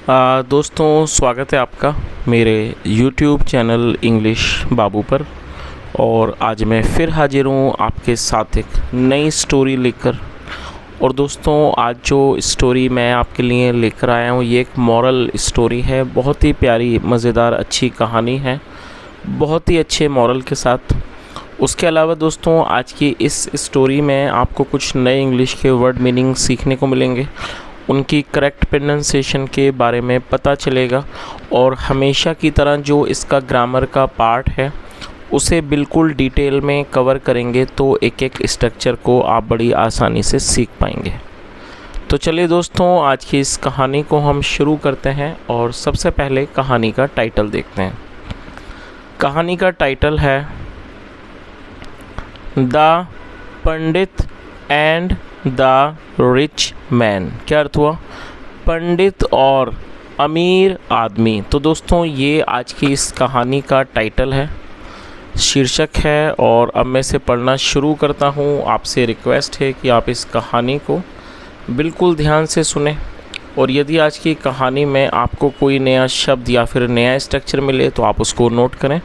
दोस्तों, स्वागत है आपका मेरे YouTube चैनल इंग्लिश बाबू पर। और आज मैं फिर हाजिर हूँ आपके साथ एक नई स्टोरी लेकर। और दोस्तों, आज जो स्टोरी मैं आपके लिए लेकर आया हूँ ये एक मॉरल स्टोरी है। बहुत ही प्यारी, मज़ेदार, अच्छी कहानी है, बहुत ही अच्छे मॉरल के साथ। उसके अलावा दोस्तों, आज की इस स्टोरी में आपको कुछ नए इंग्लिश के वर्ड मीनिंग सीखने को मिलेंगे, उनकी करेक्ट प्रोनाउंसिएशन के बारे में पता चलेगा। और हमेशा की तरह जो इसका ग्रामर का पार्ट है उसे बिल्कुल डिटेल में कवर करेंगे, तो एक एक स्ट्रक्चर को आप बड़ी आसानी से सीख पाएंगे। तो चलिए दोस्तों, आज की इस कहानी को हम शुरू करते हैं। और सबसे पहले कहानी का टाइटल देखते हैं। कहानी का टाइटल है the Pandit and the rich man. क्या अर्थ हुआ? पंडित और अमीर आदमी। तो दोस्तों, ये आज की इस कहानी का टाइटल है, शीर्षक है। और अब मैं इसे पढ़ना शुरू करता हूँ। आपसे रिक्वेस्ट है कि आप इस कहानी को बिल्कुल ध्यान से सुने। और यदि आज की कहानी में आपको कोई नया शब्द या फिर नया स्ट्रक्चर मिले तो आप उसको नोट करें।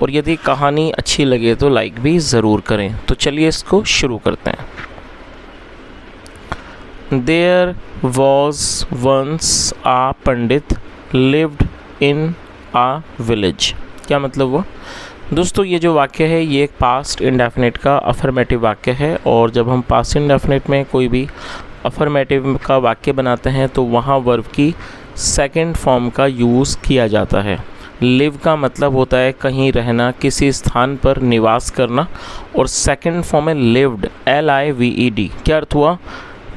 और यदि कहानी अच्छी लगे तो लाइक भी ज़रूर करें। तो चलिए इसको शुरू करते हैं। There was once a Pandit lived in a village। क्या मतलब हुआ? दोस्तों, ये जो वाक्य है ये एक पास्ट इंडेफिनिट का अफर्मेटिव वाक्य है। और जब हम पास्ट इंडेफिनिट में कोई भी अफर्मेटिव का वाक्य बनाते हैं तो वहाँ वर्ब की सेकंड फॉर्म का यूज़ किया जाता है। लिव का मतलब होता है कहीं रहना, किसी स्थान पर निवास करना। और सेकंड फॉर्म है लिव्ड, LIVED। क्या अर्थ हुआ?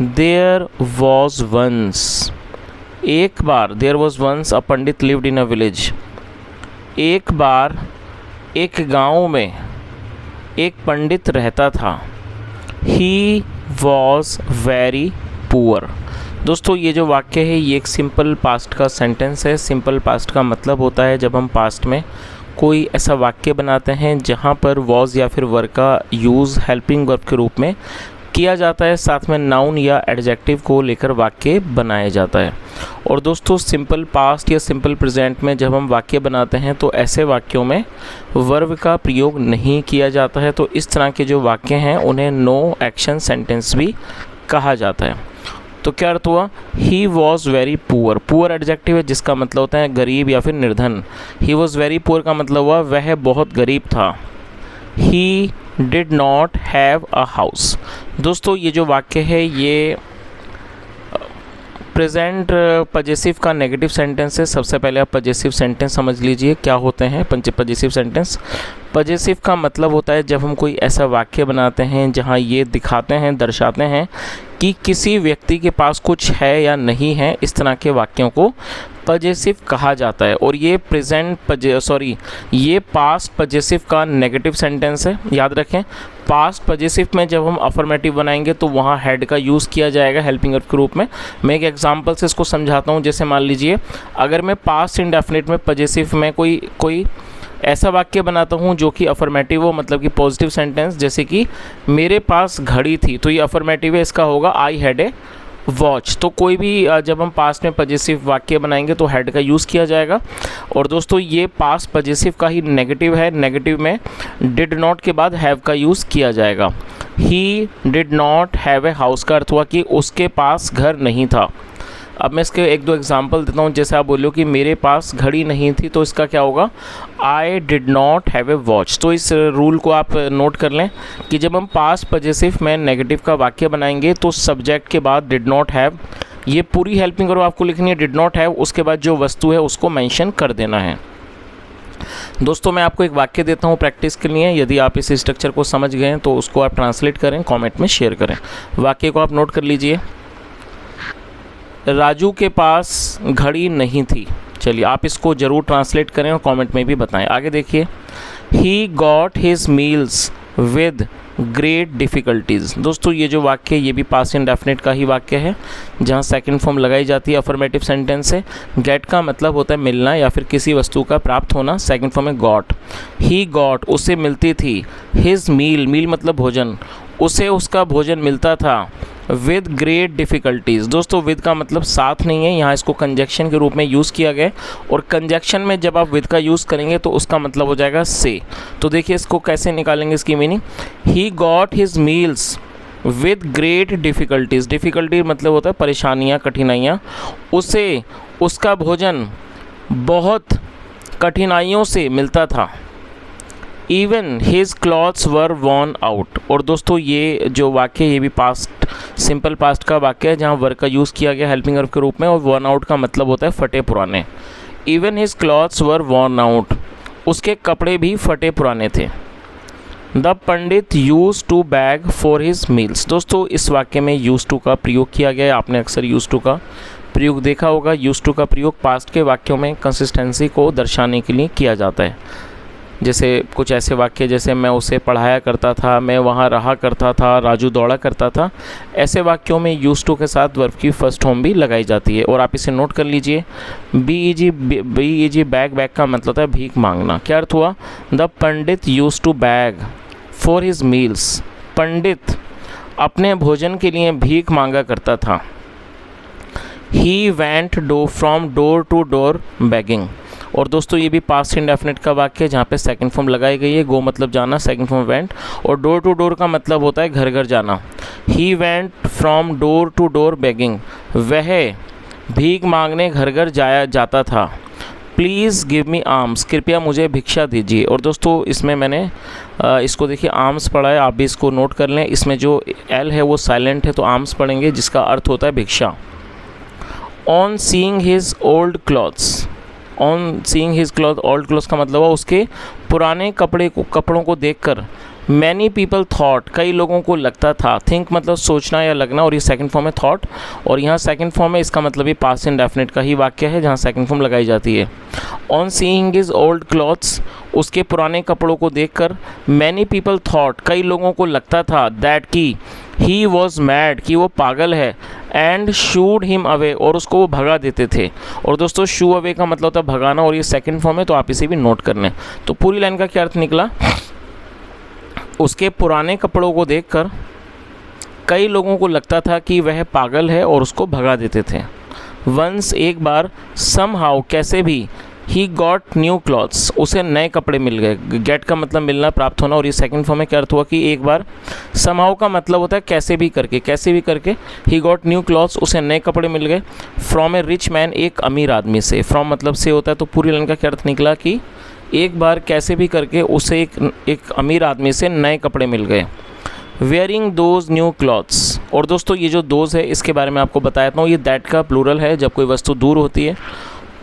देयर वॉज वंस, एक बार, there was once a pandit lived in a village. एक बार एक गांव में एक पंडित रहता था। He was very poor. दोस्तों, ये जो वाक्य है ये एक सिंपल पास्ट का सेंटेंस है। सिंपल पास्ट का मतलब होता है जब हम पास्ट में कोई ऐसा वाक्य बनाते हैं जहाँ पर वॉज या फिर वर का यूज़ हेल्पिंग वर्ब के रूप में किया जाता है, साथ में नाउन या एडजेक्टिव को लेकर वाक्य बनाया जाता है। और दोस्तों, सिंपल पास्ट या सिंपल प्रेजेंट में जब हम वाक्य बनाते हैं तो ऐसे वाक्यों में वर्ब का प्रयोग नहीं किया जाता है। तो इस तरह के जो वाक्य हैं उन्हें नो एक्शन सेंटेंस भी कहा जाता है। तो क्या अर्थ हुआ? ही was very poor. Poor adjective है जिसका मतलब होता है गरीब या फिर निर्धन। ही वॉज वेरी पुअर का मतलब हुआ वह बहुत गरीब था। He did not have a house. दोस्तों, ये जो वाक्य है ये प्रेजेंट पजेसिव का नेगेटिव सेंटेंस है। सबसे पहले आप पजेसिव सेंटेंस समझ लीजिए क्या होते हैं पजेसिव सेंटेंस। पजेसिव का मतलब होता है जब हम कोई ऐसा वाक्य बनाते हैं जहां ये दिखाते हैं, दर्शाते हैं कि किसी व्यक्ति के पास कुछ है या नहीं है। इस तरह के वाक्यों को पजेसिव कहा जाता है। और ये ये पास्ट पजेसिव का नेगेटिव सेंटेंस है। याद रखें, पास्ट पजेसिव में जब हम अफर्मेटिव बनाएंगे तो वहाँ हेड का यूज़ किया जाएगा हेल्पिंग वर्ब के रूप में। मैं एक एग्जांपल से इसको समझाता हूँ। जैसे मान लीजिए, अगर मैं पास्ट इंडेफिनिट में पजेसिव में कोई ऐसा वाक्य बनाता हूँ जो कि अफर्मेटिव हो, मतलब कि पॉजिटिव सेंटेंस, जैसे कि मेरे पास घड़ी थी, तो ये अफर्मेटिव है, इसका होगा आई हैड ए वॉच। तो कोई भी जब हम पास्ट में पजेसिव वाक्य बनाएंगे तो हेड का यूज़ किया जाएगा। और दोस्तों, ये पास्ट पजेसिव का ही नेगेटिव है। नेगेटिव में डिड नॉट के बाद हैव का यूज़ किया जाएगा। He did not have a house का अर्थ हुआ कि उसके पास घर नहीं था। अब मैं इसके एक दो एग्जांपल देता हूँ। जैसे आप बोलो कि मेरे पास घड़ी नहीं थी, तो इसका क्या होगा? I did not have a watch. तो इस रूल को आप नोट कर लें कि जब हम पास्ट पजेसिव में नेगेटिव का वाक्य बनाएंगे तो सब्जेक्ट के बाद डिड नॉट हैव, ये पूरी हेल्पिंग वर्ब आपको लिखनी है, डिड नॉट हैव, उसके बाद जो वस्तु है उसको मेंशन कर देना है। दोस्तों, मैं आपको एक वाक्य देता हूँ प्रैक्टिस के लिए। यदि आप इस स्ट्रक्चर को समझ गए तो उसको आप ट्रांसलेट करें, कॉमेंट में शेयर करें। वाक्य को आप नोट कर लीजिए। राजू के पास घड़ी नहीं थी। चलिए, आप इसको ज़रूर ट्रांसलेट करें और कमेंट में भी बताएं। आगे देखिए, he got his meals with great difficulties. दोस्तों, ये जो वाक्य है ये भी पास्ट इंडेफिनिट का ही वाक्य है जहाँ सेकंड फॉर्म लगाई जाती है अफर्मेटिव सेंटेंस से। गेट का मतलब होता है मिलना या फिर किसी वस्तु का प्राप्त होना। सेकंड फॉर्म है गॉट। ही गॉट, उसे मिलती थी। हिज मील, मील मतलब भोजन, उसे उसका भोजन मिलता था। With great difficulties. दोस्तों विद का मतलब साथ नहीं है, यहाँ इसको कंजक्शन के रूप में यूज़ किया गया है, और कंजक्शन में जब आप विद का यूज़ करेंगे तो उसका मतलब हो जाएगा से। तो देखिए इसको कैसे निकालेंगे इसकी meaning, he got his meals with great difficulties. Difficulty मतलब होता है परेशानियाँ, कठिनाइयाँ। उसे उसका भोजन बहुत कठिनाइयों से मिलता था। Even his clothes were worn out. और दोस्तों ये जो वाक्य ये भी पास्ट, सिंपल पास्ट का वाक्य है जहाँ वर्ब का यूज़ किया गया हेल्पिंग वर्ब के रूप में, और वॉर्न आउट का मतलब होता है फटे पुराने। Even his clothes were worn out, उसके कपड़े भी फटे पुराने थे। The pandit use to beg for his meals. दोस्तों इस वाक्य में यूज टू का प्रयोग किया गया है, आपने अक्सर यूज टू का प्रयोग देखा होगा। यूज टू का प्रयोग पास्ट के वाक्यों में कंसिस्टेंसी को दर्शाने के लिए किया जाता है। जैसे कुछ ऐसे वाक्य जैसे मैं उसे पढ़ाया करता था, मैं वहाँ रहा करता था, राजू दौड़ा करता था, ऐसे वाक्यों में यूज टू के साथ वर्ब की फर्स्ट फॉर्म भी लगाई जाती है। और आप इसे नोट कर लीजिए, बी बैग, बैग का मतलब होता है भीख मांगना। क्या अर्थ हुआ, the pandit use to beg for his meals. पंडित अपने भोजन के लिए भीख मांगा करता था। He went from door to door begging. और दोस्तों ये भी पास्ट इंडेफिनिट का वाक्य है जहाँ पे सेकंड फॉर्म लगाई गई है। गो मतलब जाना, सेकंड फॉर्म वेंट, और डोर टू डोर का मतलब होता है घर घर जाना। He went from door to door begging, वह भीख मांगने घर घर जाता था। प्लीज़ गिव मी आर्म्स, कृपया मुझे भिक्षा दीजिए। और दोस्तों इसमें मैंने इसको देखिए आर्म्स पढ़ा है, आप भी इसको नोट कर लें। इसमें जो एल है वो साइलेंट है तो आर्म्स पढ़ेंगे, जिसका अर्थ होता है भिक्षा। On seeing his old clothes, on seeing his cloth, old clothes का मतलब है उसके पुराने कपड़ों को देखकर। मैनी पीपल थॉट, कई लोगों को लगता था। थिंक मतलब सोचना या लगना, और ये सेकंड फॉर्म है थॉट, और यहाँ सेकंड फॉर्म है, इसका मतलब ये पास्ट इंडेफिनिट का ही वाक्य है जहाँ सेकंड फॉर्म लगाई जाती है। On seeing his old clothes, उसके पुराने कपड़ों को देखकर। मैनी पीपल थॉट, कई लोगों को लगता था। दैट की ही वॉज मैड, कि वो पागल है। एंड शूड हिम अवे, और उसको वो भगा देते थे। और दोस्तों शू अवे का मतलब होता है भगाना, और ये सेकंड फॉर्म है तो आप इसे भी नोट कर लें। तो पूरी लाइन का क्या अर्थ निकला, उसके पुराने कपड़ों को देखकर कई लोगों को लगता था कि वह पागल है और उसको भगा देते थे। वंस एक बार, समहाउ कैसे भी, ही गॉट न्यू क्लॉथ्स, उसे नए कपड़े मिल गए। गेट का मतलब मिलना, प्राप्त होना, और ये सेकंड फॉर्म में क्या अर्थ हुआ कि एक बार। समहाउ का मतलब होता है कैसे भी करके, कैसे भी करके। ही गॉट न्यू क्लॉथ्स, उसे नए कपड़े मिल गए। फ्रॉम ए रिच मैन, एक अमीर आदमी से। फ्रॉम मतलब से होता है, तो पूरी लाइन का क्या अर्थ निकला कि एक बार कैसे भी करके उसे एक अमीर आदमी से नए कपड़े मिल गए। Wearing those new clothes. और दोस्तों ये जो दोज है इसके बारे में आपको बताया था, ये दैट का प्लूरल है। जब कोई वस्तु दूर होती है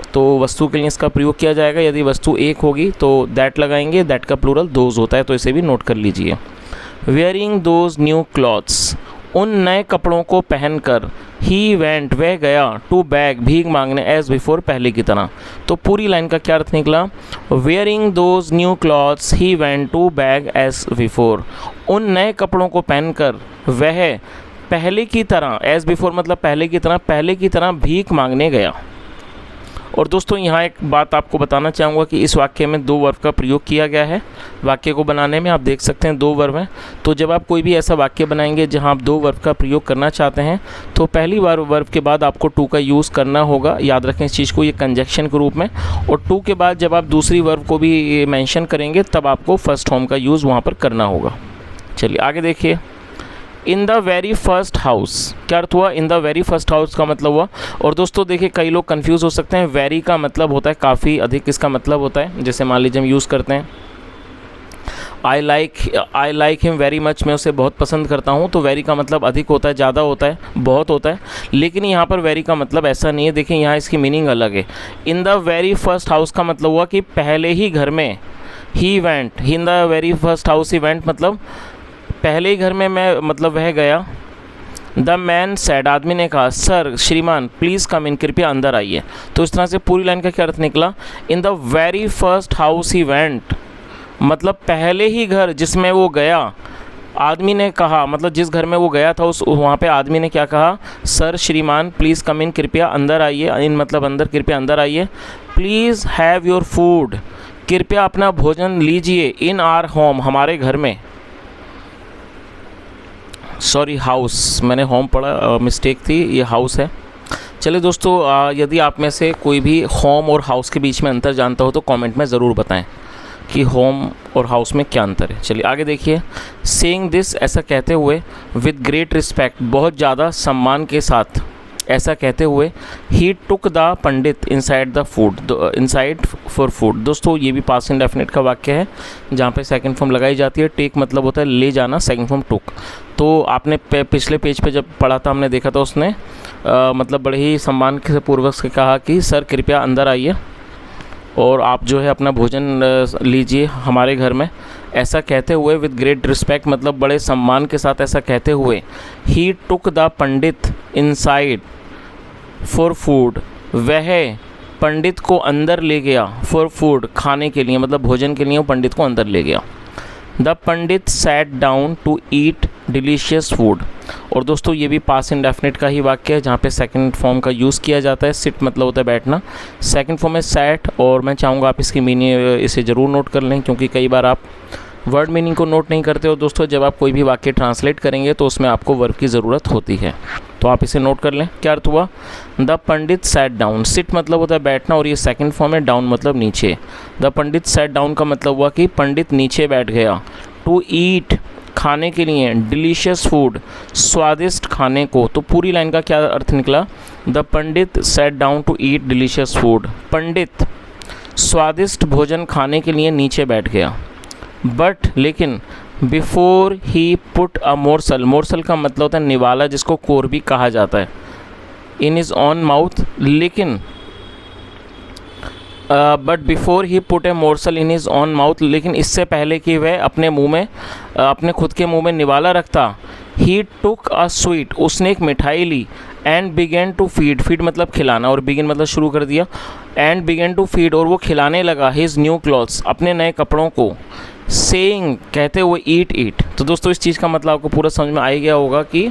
तो वस्तु के लिए इसका प्रयोग किया जाएगा। यदि वस्तु एक होगी तो दैट लगाएंगे, दैट का प्लूरल दोज होता है, तो इसे भी नोट कर लीजिए। वेयरिंग दोज न्यू क्लॉथ्स, उन नए कपड़ों को पहनकर। ही वेंट, वह गया। टू बैग, भीख मांगने। एज बिफोर, पहले की तरह। तो पूरी लाइन का क्या अर्थ निकला, wearing those new clothes he went to beg as before. उन नए कपड़ों को पहनकर वह पहले की तरह, एज बिफोर मतलब पहले की तरह भीख मांगने गया। और दोस्तों यहाँ एक बात आपको बताना चाहूँगा कि इस वाक्य में दो वर्ब का प्रयोग किया गया है। वाक्य को बनाने में आप देख सकते हैं दो वर्ब हैं। तो जब आप कोई भी ऐसा वाक्य बनाएंगे जहाँ आप दो वर्ब का प्रयोग करना चाहते हैं तो पहली बार वर्ब के बाद आपको टू का यूज़ करना होगा। याद रखें इस चीज़ को, ये कंजक्शन के रूप में। और टू के बाद जब आप दूसरी वर्ब को भी मेंशन करेंगे तब आपको फर्स्ट फॉर्म का यूज़ वहाँ पर करना होगा। चलिए आगे देखिए। In the very first house, क्या अर्थ हुआ, in the very first house का मतलब हुआ। और दोस्तों देखिए कई लोग कंफ्यूज हो सकते हैं। वेरी का मतलब होता है काफ़ी, अधिक इसका मतलब होता है। जैसे मान लीजिए हम यूज़ करते हैं I like him very much, मैं उसे बहुत पसंद करता हूँ। तो वेरी का मतलब अधिक होता है, ज़्यादा होता है, बहुत होता है। लेकिन यहाँ पर वेरी का मतलब ऐसा नहीं है। देखिए यहाँ इसकी मीनिंग अलग है। In the very first house का मतलब हुआ कि पहले ही घर में। He went, in the very first house he went मतलब पहले ही घर में मैं, मतलब वह गया। द मैन सैड, आदमी ने कहा, सर श्रीमान प्लीज़ कम इन, कृपया अंदर आइए। तो इस तरह से पूरी लाइन का क्या अर्थ निकला, in the very first house he went मतलब पहले ही घर जिसमें वो गया। आदमी ने कहा मतलब जिस घर में वो गया था उस वहाँ पे आदमी ने क्या कहा, सर श्रीमान प्लीज़ कम इन, कृपया अंदर आइए। इन मतलब अंदर, कृपया अंदर आइए। प्लीज़ हैव योर फूड, कृपया अपना भोजन लीजिए। इन आर होम, हमारे घर में। सॉरी हाउस, मैंने होम पढ़ा, मिस्टेक थी, ये हाउस है। चलिए दोस्तों, यदि आप में से कोई भी होम और हाउस के बीच में अंतर जानता हो तो कमेंट में ज़रूर बताएं कि होम और हाउस में क्या अंतर है। चलिए आगे देखिए। सेइंग दिस, ऐसा कहते हुए, विद ग्रेट रिस्पेक्ट, बहुत ज़्यादा सम्मान के साथ, ऐसा कहते हुए, he took the pandit inside the food, inside for food. दोस्तों ये भी पास्ट इंडेफिनिट का वाक्य है जहाँ पे सेकंड फॉर्म लगाई जाती है। टेक मतलब होता है ले जाना, सेकंड फॉर्म टुक। तो आपने पिछले पेज पे जब पढ़ा था, हमने देखा था, उसने मतलब बड़े ही सम्मान से पूर्वक से कहा कि सर कृपया अंदर आइए और आप जो है अपना भोजन लीजिए हमारे घर में। ऐसा कहते हुए, विद ग्रेट रिस्पेक्ट मतलब बड़े सम्मान के साथ ऐसा कहते हुए, he took the pandit inside for food, वह पंडित को अंदर ले गया, फॉर फूड खाने के लिए, मतलब भोजन के लिए वो पंडित को अंदर ले गया। The pandit sat down to eat delicious food. और दोस्तों ये भी पास्ट इंडेफिनिट का ही वाक्य है जहाँ पे सेकंड फॉर्म का यूज़ किया जाता है। सिट मतलब होता है बैठना, सेकंड फॉर्म है सैट। और मैं चाहूँगा आप इसकी मीनिंग इसे ज़रूर नोट कर लें, क्योंकि कई बार आप वर्ड मीनिंग को नोट नहीं करते हो दोस्तों। जब आप कोई भी वाक्य ट्रांसलेट करेंगे तो उसमें आपको वर्ब की ज़रूरत होती है, तो आप इसे नोट कर लें। क्या अर्थ हुआ? The pandit sat down, sit मतलब होता है बैठना और ये सेकंड फॉर्म है, डाउन मतलब नीचे। द पंडित सैट डाउन का मतलब हुआ कि पंडित नीचे बैठ गया। टू ईट खाने के लिए, डिलीशियस फूड स्वादिष्ट खाने को। तो पूरी लाइन का क्या अर्थ निकला? The pandit sat down to eat delicious food, पंडित स्वादिष्ट भोजन खाने के लिए नीचे बैठ गया। बट लेकिन, before he put a morsel, morsel का मतलब होता है निवाला जिसको कोर भी कहा जाता है, इन हिज ऑन माउथ, लेकिन but before he put a morsel in his on mouth, लेकिन इससे पहले कि वह अपने मुंह में अपने खुद के मुंह में निवाला रखता, ही टुक अ स्वीट, उसने एक मिठाई ली, and began to feed, feed मतलब खिलाना और बिगिन मतलब शुरू कर दिया, एंड बिगेन टू फीड और वो खिलाने लगा, हिज न्यू क्लॉथ्स अपने नए कपड़ों को, सेइंग कहते हुए, ईट ईट। तो दोस्तों इस चीज़ का मतलब आपको पूरा समझ में आ गया होगा कि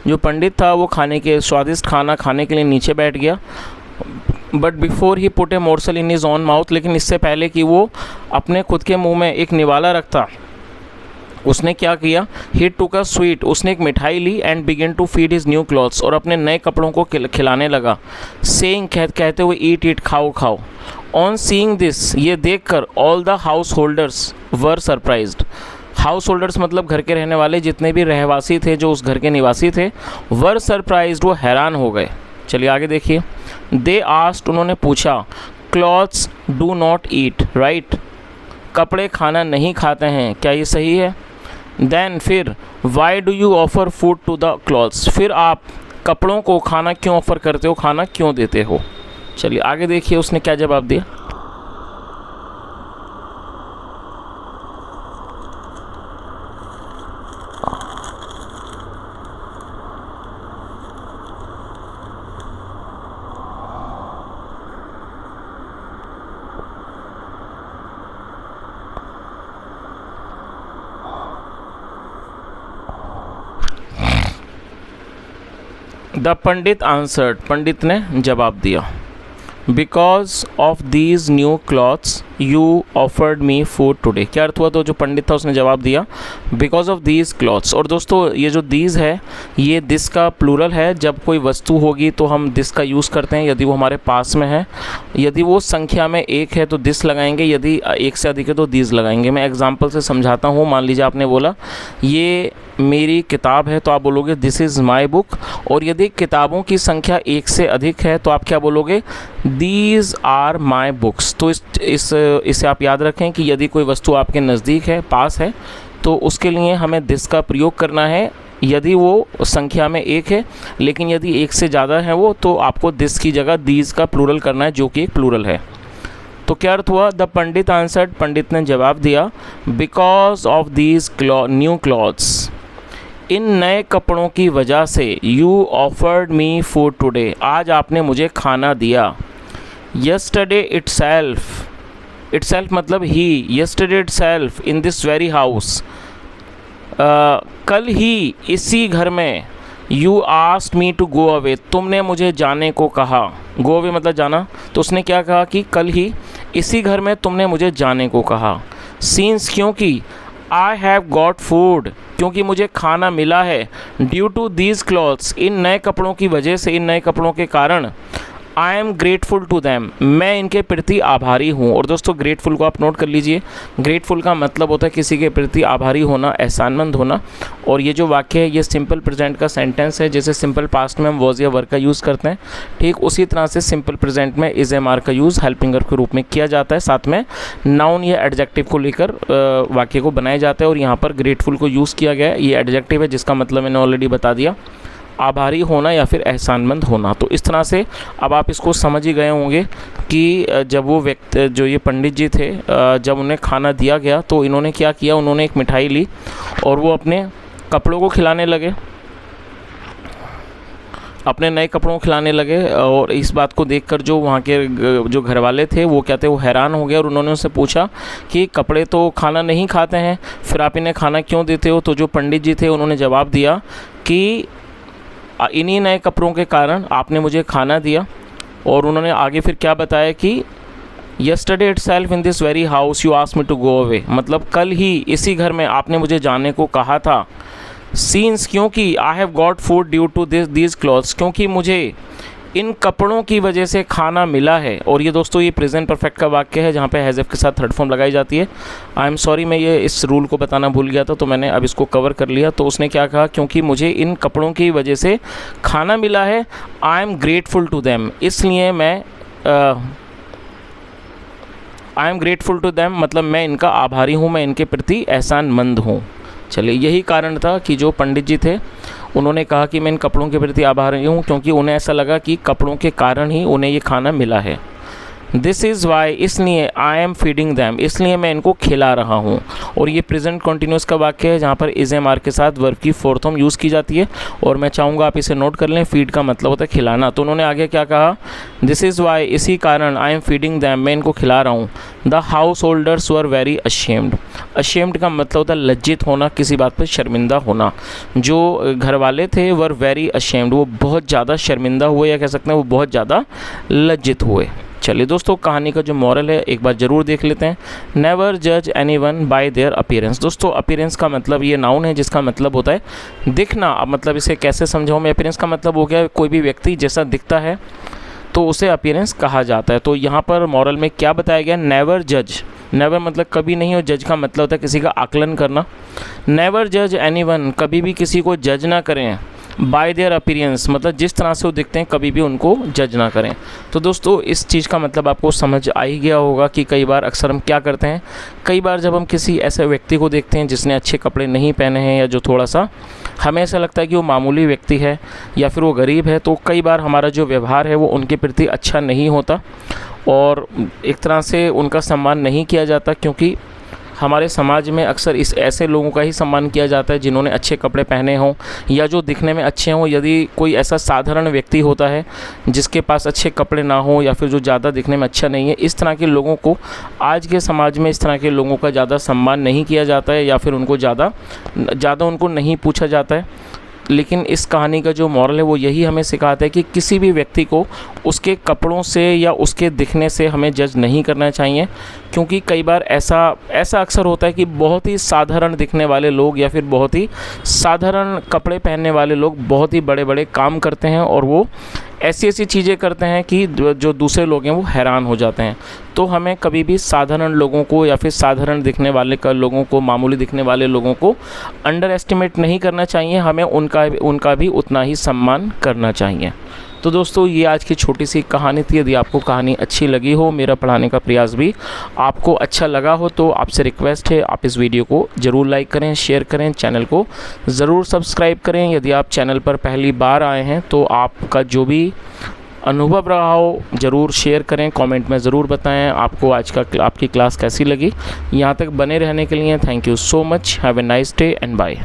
जो पंडित था वो खाने के स्वादिष्ट खाना खाने के लिए नीचे बैठ गया। But before he put a morsel in his on mouth, लेकिन इससे पहले कि वो अपने खुद के मुंह में एक निवाला रखता, उसने क्या किया? ही टुक अ स्वीट, उसने एक मिठाई ली, and begin to feed his new clothes और अपने नए कपड़ों को खिलाने लगा, सेइंग कहते हुए, ईट ईट खाओ खाओ। ऑन सीइंग दिस, ये देखकर, all the house holders were surprised, house holders मतलब घर के रहने वाले जितने भी रहवासी थे, जो उस घर के निवासी थे, वर सरप्राइज्ड, वो हैरान हो गए। चलिए आगे देखिए। दे आस्क्ड, उन्होंने पूछा, clothes do not eat right, कपड़े खाना नहीं खाते हैं, क्या ये सही है? देन फिर, why do you offer food to the clothes, फिर आप कपड़ों को खाना क्यों ऑफ़र करते हो, खाना क्यों देते हो? चलिए आगे देखिए उसने क्या जवाब दिया। द पंडित आंसर्ड, पंडित ने जवाब दिया, because of these new clothes you offered me food today. क्या अर्थ हुआ? तो जो पंडित था उसने जवाब दिया, बिकॉज ऑफ दीज क्लॉथ्स। और दोस्तों ये जो दीज है ये दिस का प्लूरल है। जब कोई वस्तु होगी तो हम दिस का यूज़ करते हैं, यदि वो हमारे पास में है, यदि वो संख्या में एक है तो दिस लगाएंगे, यदि एक से अधिक है तो दीज लगाएंगे। मैं एग्जाम्पल से समझाता हूँ। मान लीजिए आपने बोला ये मेरी किताब है तो आप बोलोगे दिस इज़ माई बुक। और यदि किताबों की संख्या एक से अधिक है तो आप क्या बोलोगे? These are my books. तो इसे आप याद रखें कि यदि कोई वस्तु आपके नज़दीक है, पास है, तो उसके लिए हमें दिस का प्रयोग करना है यदि वो संख्या में एक है, लेकिन यदि एक से ज़्यादा है वो तो आपको दिस की जगह दीज का प्लूरल करना है, जो कि एक प्लूरल है। तो क्या अर्थ हुआ? द पंडित आंसर्ड, पंडित ने जवाब दिया, because of these new clothes, इन नए कपड़ों की वजह से, you offered me food today, आज आपने मुझे खाना दिया। यस्टरडे इटसेल्फ, इटसेल्फ मतलब ही, yesterday itself in this very house, कल ही इसी घर में, you asked me to go away, तुमने मुझे जाने को कहा। गो अवे मतलब जाना। तो उसने क्या कहा कि कल ही इसी घर में तुमने मुझे जाने को कहा। सीन्स क्योंकि, आई हैव गॉट फूड, क्योंकि मुझे खाना मिला है। ड्यू टू दीज क्लॉथ्स, इन नए कपड़ों की वजह से, इन नए कपड़ों के कारण। I am grateful to them, मैं इनके प्रति आभारी हूँ। और दोस्तों ग्रेटफुल को आप नोट कर लीजिए, ग्रेटफुल का मतलब होता है किसी के प्रति आभारी होना, एहसानमंद होना। और ये जो वाक्य है ये सिंपल प्रेजेंट का सेंटेंस है। जैसे सिंपल पास्ट में हम वॉज या वर का यूज़ करते हैं, ठीक उसी तरह से सिंपल प्रेजेंट में इज एम आर का यूज़ हेल्पिंग वर्ब के रूप में किया जाता है। साथ में नाउन या एडजेक्टिव को लेकर वाक्य को बनाया जाता है। और यहाँ पर ग्रेटफुल को यूज़ किया गया है। ये एडजेक्टिव है जिसका मतलब मैंने ऑलरेडी बता दिया, आभारी होना या फिर एहसानमंद होना। तो इस तरह से अब आप इसको समझ ही गए होंगे कि जब वो व्यक्ति, जो ये पंडित जी थे, जब उन्हें खाना दिया गया तो इन्होंने क्या किया, उन्होंने एक मिठाई ली और वो अपने कपड़ों को खिलाने लगे, अपने नए कपड़ों को खिलाने लगे। और इस बात को देखकर जो वहाँ के जो घर वाले थे वो क्या थे, वो हैरान हो गए। और उन्होंने उनसे पूछा कि कपड़े तो खाना नहीं खाते हैं, फिर आप इन्हें खाना क्यों देते हो? तो जो पंडित जी थे उन्होंने जवाब दिया कि इन्हीं नए कपड़ों के कारण आपने मुझे खाना दिया। और उन्होंने आगे फिर क्या बताया कि yesterday itself in this very house you asked me to go away, मतलब कल ही इसी घर में आपने मुझे जाने को कहा था। सीन्स, क्योंकि I have got food due to these clothes, क्योंकि मुझे इन कपड़ों की वजह से खाना मिला है। और ये दोस्तों ये प्रेजेंट परफेक्ट का वाक्य है जहाँ पे हैज़ के साथ थर्ड फॉर्म लगाई जाती है। आई एम सॉरी, मैं ये इस रूल को बताना भूल गया था, तो मैंने अब इसको कवर कर लिया। तो उसने क्या कहा, क्योंकि मुझे इन कपड़ों की वजह से खाना मिला है, I am grateful to them, इसलिए मैं I am grateful to them, मतलब मैं इनका आभारी हूँ, मैं इनके प्रति एहसानमंद हूँ। चलिए, यही कारण था कि जो पंडित जी थे उन्होंने कहा कि मैं इन कपड़ों के प्रति आभारी हूँ, क्योंकि उन्हें ऐसा लगा कि कपड़ों के कारण ही उन्हें ये खाना मिला है। दिस इज़ वाई, इसलिए आई एम फीडिंग दैम, इसलिए मैं इनको खिला रहा हूँ। और ये प्रेजेंट कंटिन्यूस का वाक्य है जहाँ पर इज एम आर के साथ वर्ब की फोर्थ फॉर्म यूज़ की जाती है। और मैं चाहूँगा आप इसे नोट कर लें, फीड का मतलब होता है खिलाना। तो उन्होंने आगे क्या कहा, दिस इज़ वाई, इसी कारण, आई एम फीडिंग दैम, मैं इनको खिला रहा हूँ। The house holders were very ashamed, ashamed का मतलब होता है लज्जित होना, किसी बात पर शर्मिंदा होना। जो घर वाले थे वर वेरी अशेम्ड, वो बहुत ज़्यादा शर्मिंदा हुए, या कह सकते हैं वो बहुत ज़्यादा लज्जित हुए। चलिए दोस्तों, कहानी का जो मॉरल है एक बार ज़रूर देख लेते हैं। नेवर जज एनीवन बाय देयर अपीयरेंस। दोस्तों अपीयरेंस का मतलब ये नाउन है जिसका मतलब होता है दिखना। अब मतलब इसे कैसे समझाऊँ मैं, अपीयरेंस का मतलब हो गया कोई भी व्यक्ति जैसा दिखता है तो उसे अपीयरेंस कहा जाता है। तो यहाँ पर मॉरल में क्या बताया गया, नेवर जज, नेवर मतलब कभी नहीं, और जज का मतलब होता है किसी का आकलन करना। नेवर जज एनीवन, कभी भी किसी को जज ना करें। बाय देयर अपीयरेंस मतलब जिस तरह से वो दिखते हैं कभी भी उनको जज ना करें। तो दोस्तों इस चीज़ का मतलब आपको समझ आ ही गया होगा कि कई बार अक्सर हम क्या करते हैं, कई बार जब हम किसी ऐसे व्यक्ति को देखते हैं जिसने अच्छे कपड़े नहीं पहने हैं, या जो थोड़ा सा हमें ऐसा लगता है कि वो मामूली व्यक्ति है या फिर वो गरीब है, तो कई बार हमारा जो व्यवहार है वो उनके प्रति अच्छा नहीं होता और एक तरह से उनका सम्मान नहीं किया जाता। क्योंकि हमारे समाज में अक्सर इस ऐसे लोगों का ही सम्मान किया जाता है जिन्होंने अच्छे कपड़े पहने हों या जो दिखने में अच्छे हों। यदि कोई ऐसा साधारण व्यक्ति होता है जिसके पास अच्छे कपड़े ना हो या फिर जो ज़्यादा दिखने में अच्छा नहीं है, इस तरह के लोगों को आज के समाज में इस तरह के लोगों का ज़्यादा सम्मान नहीं किया जाता है या फिर उनको ज़्यादा उनको नहीं पूछा जाता है। लेकिन इस कहानी का जो मॉरल है वो यही हमें सिखाता है कि किसी भी व्यक्ति को उसके कपड़ों से या उसके दिखने से हमें जज नहीं करना चाहिए। क्योंकि कई बार ऐसा अक्सर होता है कि बहुत ही साधारण दिखने वाले लोग या फिर बहुत ही साधारण कपड़े पहनने वाले लोग बहुत ही बड़े बड़े काम करते हैं और वो ऐसी चीज़ें करते हैं कि जो दूसरे लोग हैं वो हैरान हो जाते हैं। तो हमें कभी भी साधारण लोगों को या फिर साधारण दिखने वाले लोगों को, मामूली दिखने वाले लोगों को अंडर एस्टिमेट नहीं करना चाहिए, हमें उनका भी उतना ही सम्मान करना चाहिए। तो दोस्तों ये आज की छोटी सी कहानी थी। यदि आपको कहानी अच्छी लगी हो, मेरा पढ़ाने का प्रयास भी आपको अच्छा लगा हो, तो आपसे रिक्वेस्ट है आप इस वीडियो को ज़रूर लाइक करें, शेयर करें, चैनल को ज़रूर सब्सक्राइब करें। यदि आप चैनल पर पहली बार आए हैं तो आपका जो भी अनुभव रहा हो ज़रूर शेयर करें, कमेंट में ज़रूर बताएं आपको आपकी क्लास कैसी लगी। यहाँ तक बने रहने के लिए thank you so much. Have a nice day and bye.